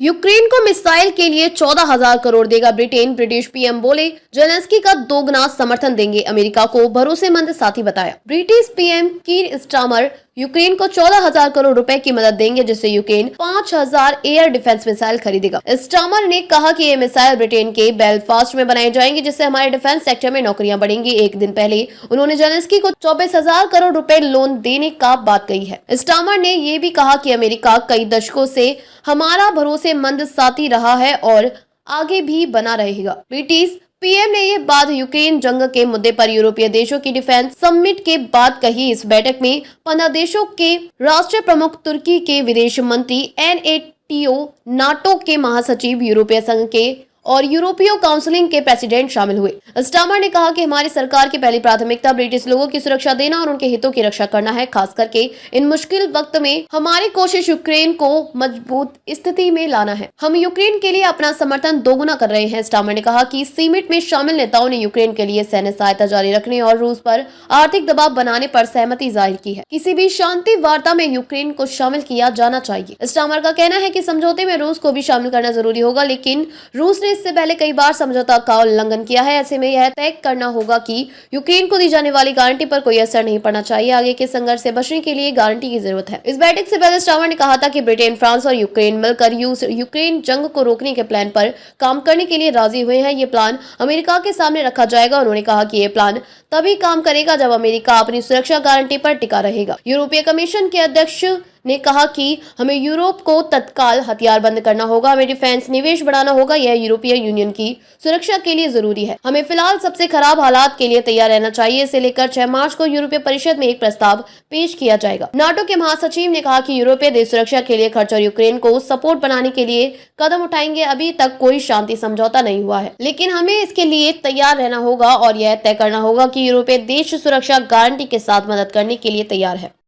Ukraine को missile के लिए 14,000 करोड़ देगा ब्रिटेन। ब्रिटिश पीएम बोले जेलेंस्की का दोगुना समर्थन देंगे, अमेरिका को भरोसेमंद साथी बताया। British PM Keir Starmer Ukraine को 14,000 करोड़ रुपए की मदद देंगे, जिससे यूक्रेन 5,000 एयर डिफेंस मिसाइल खरीदेगा। स्टारमर ने कहा कि ये मिसाइल ब्रिटेन के बेलफास्ट में बनाई जाएंगी, जिससे हमारे डिफेंस सेक्टर में नौकरियां बढ़ेंगी। एक दिन पहले उन्होंने जेलेंस्की को 24,000 करोड़ रुपए लोन देने का बात कही है। स्टारमर ने ये भी कहा कि अमेरिका कई दशकों से हमारा भरोसेमंद साथी रहा है और आगे भी बना रहेगा। ब्रिटिश पीएम ने ये बात यूक्रेन जंग के मुद्दे पर यूरोपीय देशों की डिफेंस समिट के बाद कही। इस बैठक में 15 देशों के राष्ट्र प्रमुख, तुर्की के विदेश मंत्री, NATO, नाटो के महासचिव, यूरोपीय संघ के और यूरोपीय काउंसिल के प्रेसिडेंट शामिल हुए। स्टारमर ने कहा कि हमारी सरकार की पहली प्राथमिकता ब्रिटिश लोगों की सुरक्षा देना और उनके हितों की रक्षा करना है। खास करके इन मुश्किल वक्त में हमारी कोशिश यूक्रेन को मजबूत स्थिति में लाना है। हम यूक्रेन के लिए अपना समर्थन दोगुना कर रहे हैं। स्टारमर ने कहा कि समिट में शामिल नेताओं ने यूक्रेन के लिए सैन्य सहायता जारी रखने और रूस पर आर्थिक दबाव बनाने पर सहमति जाहिर की है। किसी भी शांति वार्ता में यूक्रेन को शामिल किया जाना चाहिए। स्टारमर का कहना है कि समझौते में रूस को भी शामिल करना जरूरी होगा, लेकिन रूस ने इससे पहले कई बार समझौता का उल्लंघन किया है। ऐसे में यह तय करना होगा कि यूक्रेन को दी जाने वाली गारंटी पर कोई असर नहीं पड़ना चाहिए। आगे के संघर्ष से बचने के लिए गारंटी की जरूरत है। इस बैठक से पहले स्टारमर ने कहा था कि ब्रिटेन, फ्रांस और यूक्रेन मिलकर यूक्रेन जंग को रोकने के प्लान पर काम करने के लिए राजी हुए हैं। ये प्लान अमेरिका के सामने रखा जाएगा। उन्होंने कहा कि ये प्लान तभी काम करेगा जब अमेरिका अपनी सुरक्षा गारंटी पर टिका रहेगा। यूरोपीय कमीशन के अध्यक्ष ने कहा कि हमें यूरोप को तत्काल हथियार बंद करना होगा, हमें डिफेंस निवेश बढ़ाना होगा। यह यूरोपीय यूनियन की सुरक्षा के लिए जरूरी है। हमें फिलहाल सबसे खराब हालात के लिए तैयार रहना चाहिए। इसे लेकर 6 मार्च को यूरोपीय परिषद में एक प्रस्ताव पेश किया जाएगा। नाटो के महासचिव ने कहा कि यूरोपीय देश सुरक्षा के लिए खर्च और यूक्रेन को सपोर्ट बनाने के लिए कदम उठाएंगे। अभी तक कोई शांति समझौता नहीं हुआ है, लेकिन हमें इसके लिए तैयार रहना होगा और यह तय करना होगा कि यूरोपीय देश सुरक्षा गारंटी के साथ मदद करने के लिए तैयार है।